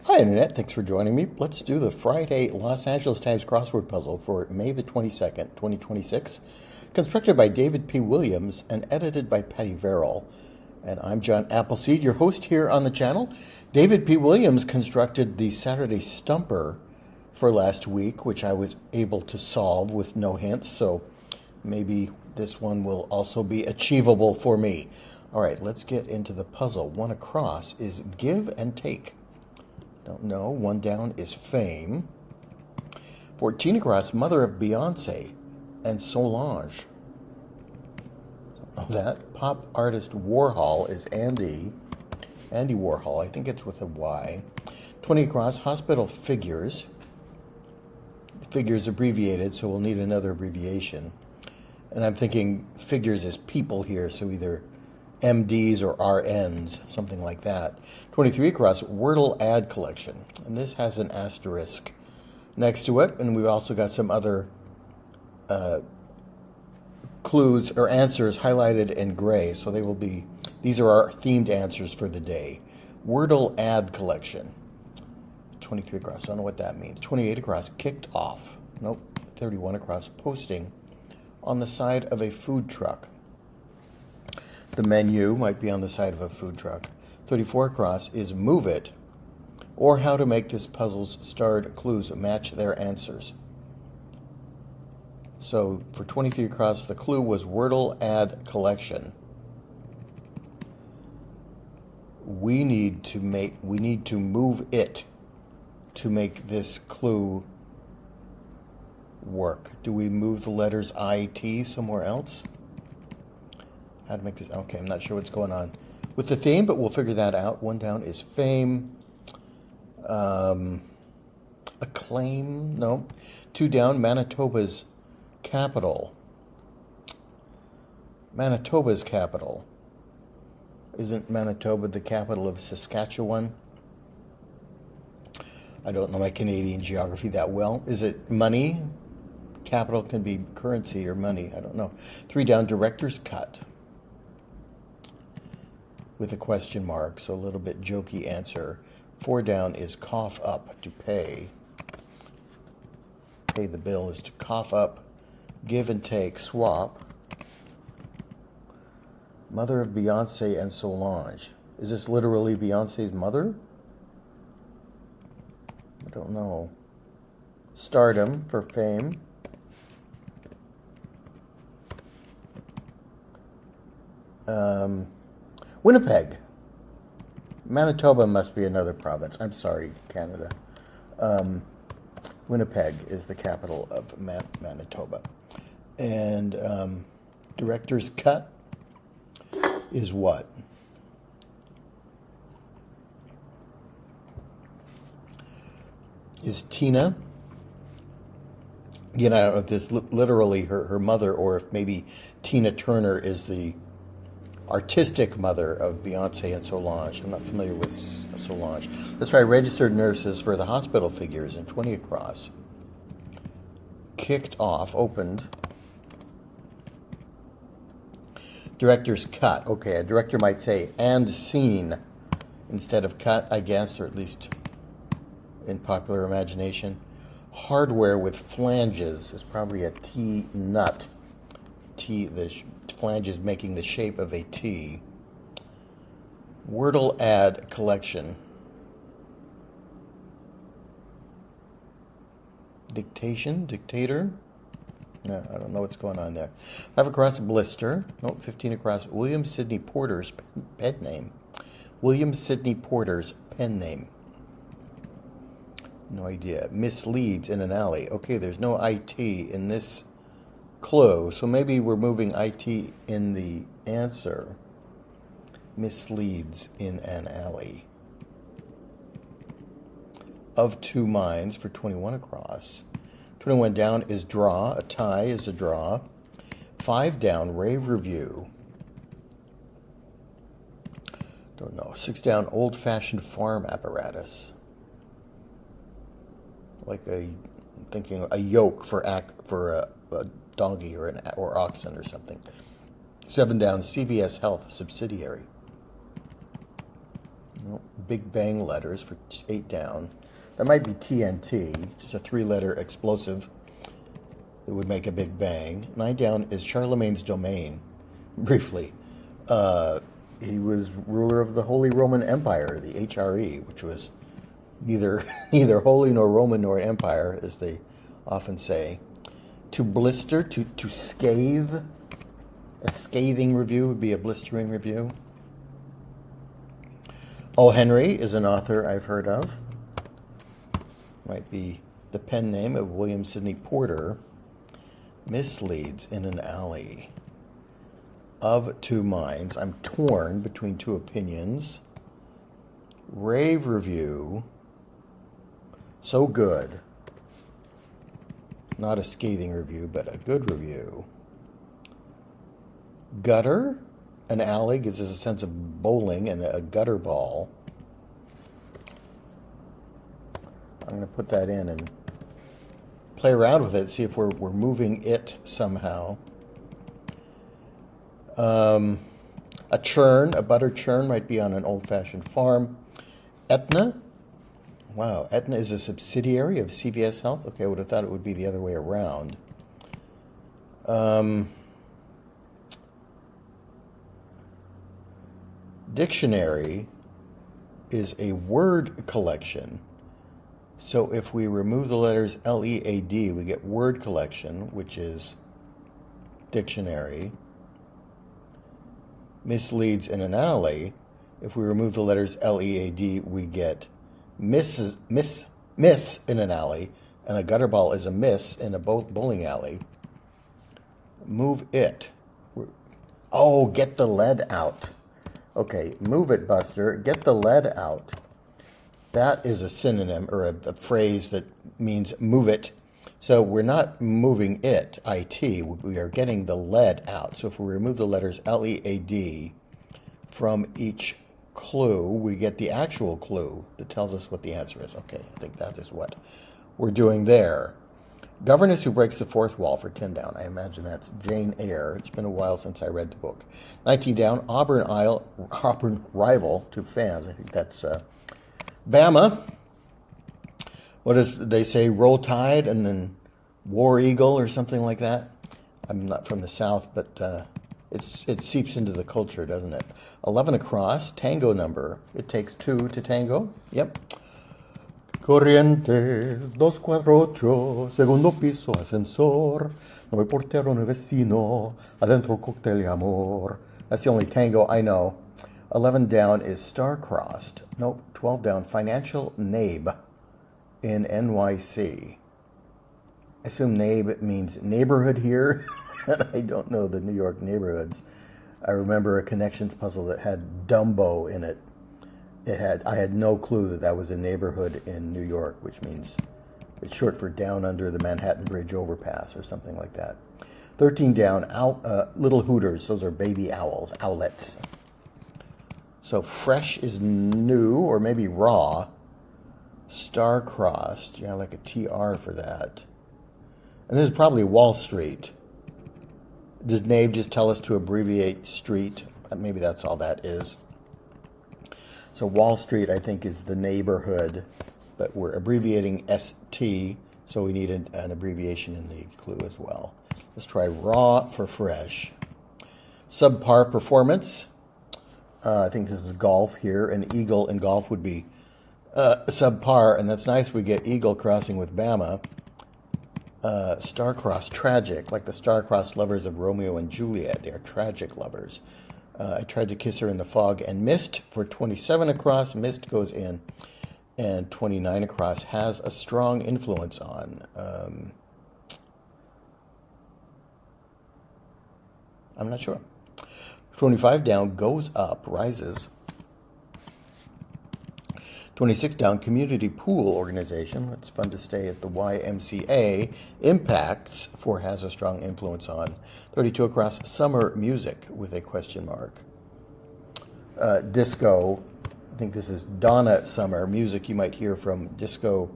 Hi Internet, thanks for joining me. Let's do the Friday Los Angeles Times crossword puzzle for May the 22nd, 2026, constructed by David P. Williams and edited by Patty Verrill. And I'm John Appleseed, your host here on the channel. David P. Williams constructed the Saturday Stumper for last week, which I was able to solve with no hints, so maybe this one will also be achievable for me. All right, let's get into the puzzle. One across is give and take. Don't know. One down is fame. 14 across, mother of Beyonce and Solange. Don't know that. Pop artist Warhol is Andy Warhol. I think it's with a Y. 20 across, hospital figures. Figures abbreviated, so we'll need another abbreviation. And I'm thinking figures is people here, so either MDs or RNs, something like that. 23 across, Wordle ad collection. And this has an asterisk next to it. And we've also got some other clues or answers highlighted in gray. So they will be, these are our themed answers for the day. Wordle ad collection. 23 across, I don't know what that means. 28 across, kicked off. Nope. 31 across, posting on the side of a food truck. The menu might be on the side of a food truck. 34 across is move it, or how to make this puzzle's starred clues match their answers. So for 23 across, the clue was Wordle ad collection. We need to move it to make this clue work. Do we move the letters IT somewhere else? How to make this? Okay, I'm not sure what's going on with the theme, but we'll figure that out. One down is fame. Acclaim? No. Two down, Manitoba's capital. Manitoba's capital. Isn't Manitoba the capital of Saskatchewan? I don't know my Canadian geography that well. Is it money? Capital can be currency or money. I don't know. Three down, director's cut. With a question mark, so a little bit jokey answer. Four down is cough up, to pay. Pay the bill is to cough up. Give and take, swap. Mother of Beyonce and Solange. Is this literally Beyonce's mother? I don't know. Stardom for fame. Winnipeg. Manitoba must be another province. I'm sorry, Canada. Winnipeg is the capital of Manitoba. And director's cut is what? Is Tina. Again, I don't know if this literally her mother or if maybe Tina Turner is the artistic mother of Beyonce and Solange. I'm not familiar with Solange. Let's try registered nurses for the hospital figures in 20 across. Kicked off, opened. Director's cut. Okay, a director might say and scene instead of cut, I guess, or at least in popular imagination. Hardware with flanges is probably a T-nut. The flange is making the shape of a T. Wordle ad collection. Dictator? No, I don't know what's going on there. 5 across, blister. Nope, 15 across, William Sidney Porter's pen name. William Sidney Porter's pen name. No idea. Misleads in an alley. Okay, there's no IT in this clue, so maybe we're moving IT in the answer. Misleads in an alley. Of two minds for 21 across. 21 down is draw. A tie is a draw. 5 down, rave review. Don't know. 6 down, old-fashioned farm apparatus. Like thinking a yoke for a donkey or oxen or something. 7 down, CVS Health subsidiary. Well, Big Bang letters for 8 down. That might be TNT, just a 3-letter explosive that would make a big bang. 9 down is Charlemagne's domain, briefly. He was ruler of the Holy Roman Empire, the HRE, which was neither holy nor Roman nor empire, as they often say. To blister, to scathe. A scathing review would be a blistering review. O. Henry is an author I've heard of. Might be the pen name of William Sidney Porter. Misleads in an alley. Of two minds. I'm torn between two opinions. Rave review. So good. Not a scathing review, but a good review. Gutter. An alley gives us a sense of bowling and a gutter ball. I'm going to put that in and play around with it, see if we're moving it somehow. A churn, a butter churn, might be on an old-fashioned farm. Aetna. Wow, Aetna is a subsidiary of CVS Health. Okay, I would have thought it would be the other way around. Dictionary is a word collection. So if we remove the letters L-E-A-D, we get word collection, which is dictionary. Misleads in an alley. If we remove the letters L-E-A-D, we get miss in an alley, and a gutter ball is a miss in a bowling alley. Move it. Oh, get the lead out. Okay, move it, Buster. Get the lead out. That is a synonym or a phrase that means move it. So we're not moving it, IT. We are getting the lead out. So if we remove the letters L-E-A-D from each clue, we get the actual clue that tells us what the answer is. Okay, I think that is what we're doing there. Governess who breaks the fourth wall for 10 down. I imagine that's Jane Eyre. It's been a while since I read the book. 19 down, Auburn rival to fans. I think that's Bama. What does they say? Roll Tide and then War Eagle or something like that. I'm not from the South, but it seeps into the culture, doesn't it? 11 across, tango number. It takes 2 to tango. Yep. Corriente 248, segundo piso, ascensor, no me portero no vecino, adentro el cóctel y amor. That's the only tango I know. 11 down is star-crossed. Nope, 12 down, financial nabe in NYC. I assume nabe means neighborhood here, and I don't know the New York neighborhoods. I remember a connections puzzle that had Dumbo in it. I had no clue that was a neighborhood in New York, which means it's short for down under the Manhattan Bridge overpass or something like that. 13 down, little hooters. Those are baby owls, owlets. So fresh is new or maybe raw. Star-crossed, yeah, like a TR for that. And this is probably Wall Street. Does Nave just tell us to abbreviate street? Maybe that's all that is. So Wall Street, I think, is the neighborhood, but we're abbreviating ST, so we need an abbreviation in the clue as well. Let's try raw for fresh. Subpar performance. I think this is golf here. An eagle in golf would be subpar, and that's nice. We get eagle crossing with Bama. Star-crossed, tragic, like the star-crossed lovers of Romeo and Juliet. They are tragic lovers. I tried to kiss her in the fog and missed for 27 across. Missed goes in. And 29 across has a strong influence on. I'm not sure. 25 down, goes up, rises. 26 down, community pool organization. It's fun to stay at the YMCA. Impacts for has a strong influence on. 32 across, summer music with a question mark. Disco, I think this is Donna Summer. Music you might hear from disco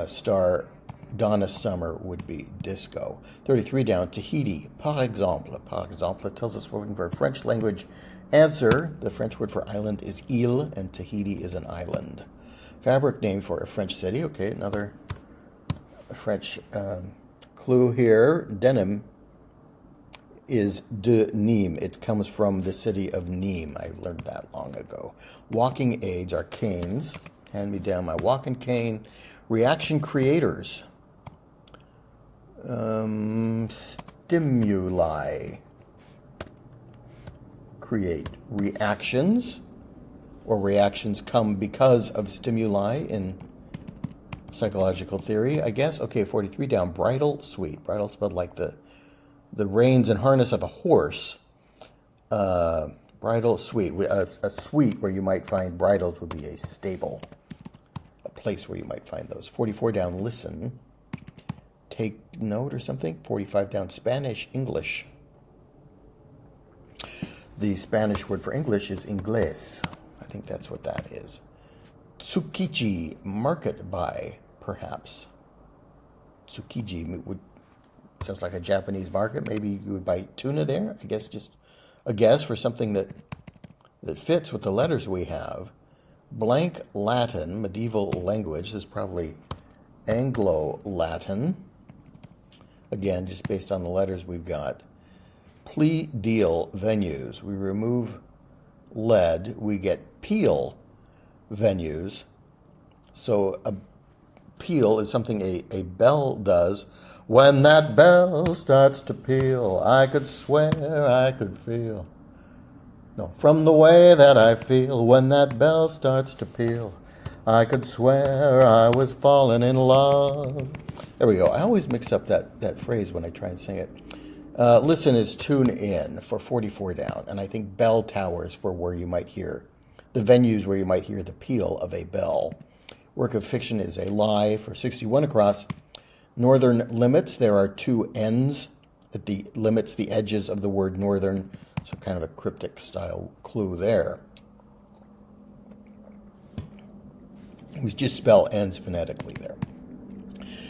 star Donna Summer would be disco. 33 down, Tahiti, par exemple. Par exemple tells us we're looking for a French language Answer, the French word for island is île, and Tahiti is an island. Fabric name for a French city. Okay, another French clue here. Denim is de Nîmes. It comes from the city of Nîmes. I learned that long ago. Walking aids are canes. Hand me down my walking cane. Reaction creators. Stimuli create reactions, or reactions come because of stimuli in psychological theory, I guess. Okay, 43 down. Bridle suite. Bridle spelled like the reins and harness of a horse. Bridle suite. A suite where you might find bridles would be a stable, a place where you might find those. 44 down. Listen. Take note or something. 45 down. Spanish, English. The Spanish word for English is inglés. I think that's what that is. Tsukiji, market buy, perhaps. Tsukiji sounds like a Japanese market. Maybe you would buy tuna there. I guess just a guess for something that fits with the letters we have. Blank Latin, medieval language. This is probably Anglo-Latin. Again, just based on the letters we've got. Plea deal venues. We remove lead. We get peal venues. So a peal is something a bell does. When that bell starts to peal, I could swear I could feel. No, from the way that I feel when that bell starts to peal, I could swear I was falling in love. There we go. I always mix up that phrase when I try and sing it. Listen is tune in for 44 down, and I think bell towers for where you might hear, the venues where you might hear the peal of a bell. Work of fiction is a lie for 61 across. Northern limits, there are two N's at the limits, the edges of the word northern, so kind of a cryptic style clue there. We just spell N's phonetically there.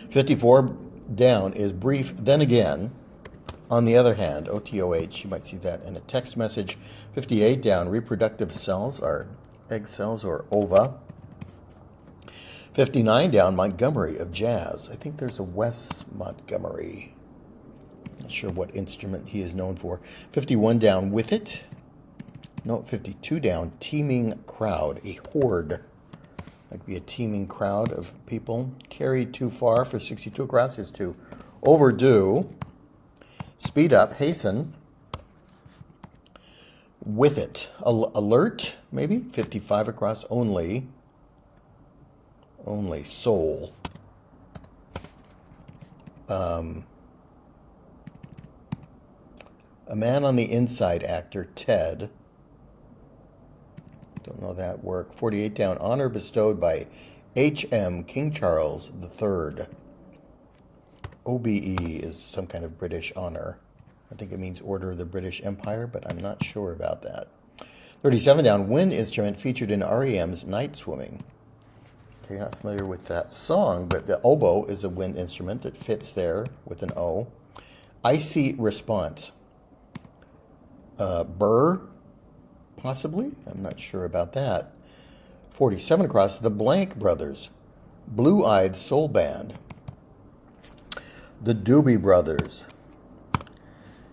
54 down is brief, then again. On the other hand, OTOH, you might see that in a text message. 58 down, reproductive cells are egg cells or ova. 59 down, Montgomery of jazz. I think there's a Wes Montgomery. Not sure what instrument he is known for. 51 down, with it. No, 52 down, teeming crowd, a horde. Might be a teeming crowd of people. Carried too far for 62 across is to overdo. Speed up, hasten. With it. Alert, maybe. 55 across, only. Only. Soul. A man on the inside actor, Ted. Don't know that work. 48 down. Honor bestowed by H.M. King Charles III. OBE is some kind of British honor. I think it means Order of the British Empire, but I'm not sure about that. 37 down. Wind instrument featured in REM's Night Swimming. Okay, you're not familiar with that song, but the oboe is a wind instrument that fits there with an O. Icy response. Burr, possibly? I'm not sure about that. 47 across, the Blank Brothers. Blue-Eyed Soul Band. The Doobie Brothers.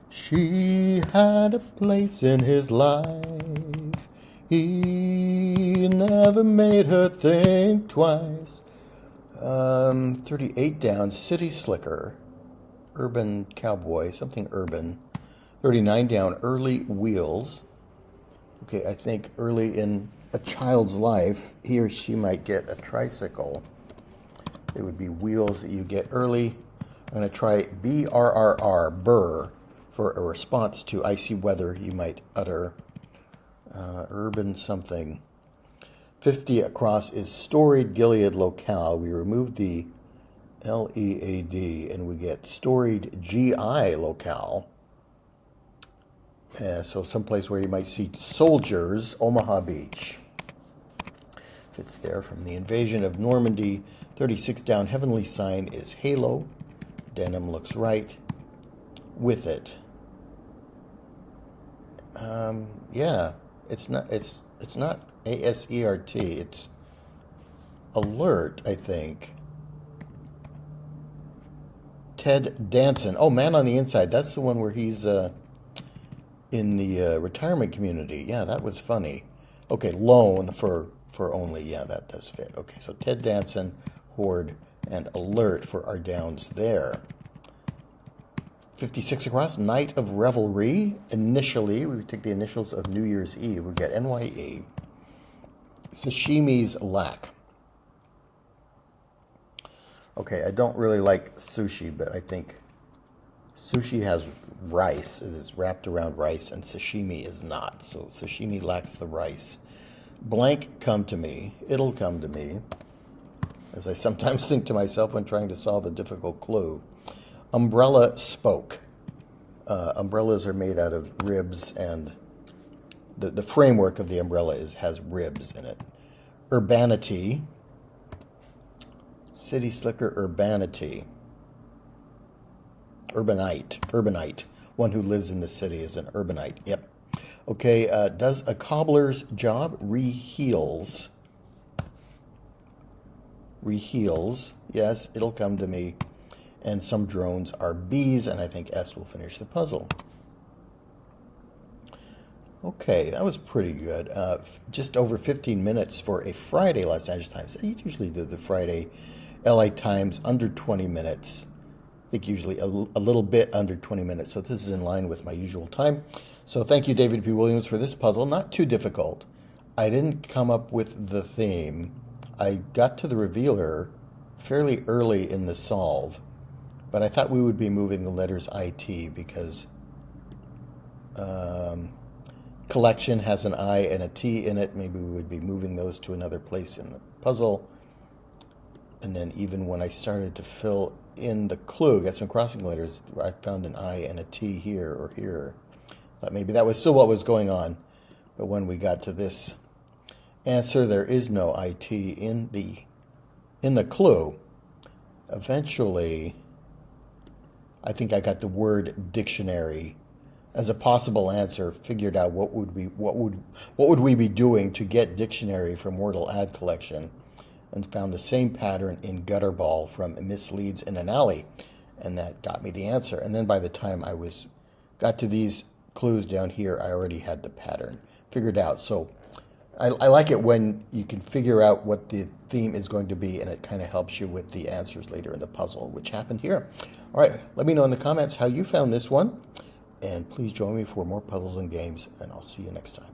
She had a place in his life. He never made her think twice. 38 down, City Slicker. Urban Cowboy, something urban. 39 down, Early Wheels. Okay, I think early in a child's life, he or she might get a tricycle. It would be wheels that you get early. I'm going to try BRRR, burr, for a response to icy weather you might utter. Urban something. 50 across is storied Gilead locale. We remove the LEAD and we get storied GI locale. So someplace where you might see soldiers, Omaha Beach. Fits there from the invasion of Normandy. 36 down, heavenly sign is halo. Denim looks right. With it. Yeah, it's not ASERT. It's alert, I think. Ted Danson. Oh, Man on the Inside. That's the one where he's in the retirement community. Yeah, that was funny. Okay, loan for only. Yeah, that does fit. Okay, so Ted Danson, Horde, and Alert for our downs there. 56 across, Night of Revelry. Initially, we would take the initials of New Year's Eve. We get NYE. Sashimi's Lack. Okay, I don't really like sushi, but I think sushi has rice. It is wrapped around rice, and sashimi is not. So sashimi lacks the rice. Blank come to me. It'll come to me, as I sometimes think to myself when trying to solve a difficult clue. Umbrella spoke. Umbrellas are made out of ribs, and the framework of the umbrella has ribs in it. Urbanity. City slicker, urbanity. Urbanite. One who lives in the city is an urbanite. Yep. Okay, does a cobbler's job? Reheals. Reheals. Yes, it'll come to me. And some drones are bees, and I think S will finish the puzzle. Okay, that was pretty good. Just over 15 minutes for a Friday Los Angeles Times. I usually do the Friday LA Times under 20 minutes. I think usually a little bit under 20 minutes. So this is in line with my usual time. So thank you, David P. Williams, for this puzzle. Not too difficult. I didn't come up with the theme. I got to the revealer fairly early in the solve, but I thought we would be moving the letters IT because collection has an I and a T in it. Maybe we would be moving those to another place in the puzzle. And then even when I started to fill in the clue, got some crossing letters, I found an I and a T here or here. Thought maybe that was still what was going on. But when we got to this answer, there is no IT in the clue. Eventually, I think I got the word dictionary as a possible answer, figured out what would we be doing to get dictionary from Wordle ad collection, and found the same pattern in Gutterball from Misleads in an Alley, and that got me the answer. And then by the time I got to these clues down here, I already had the pattern figured out. So I like it when you can figure out what the theme is going to be, and it kind of helps you with the answers later in the puzzle, which happened here. All right, let me know in the comments how you found this one, and please join me for more puzzles and games, and I'll see you next time.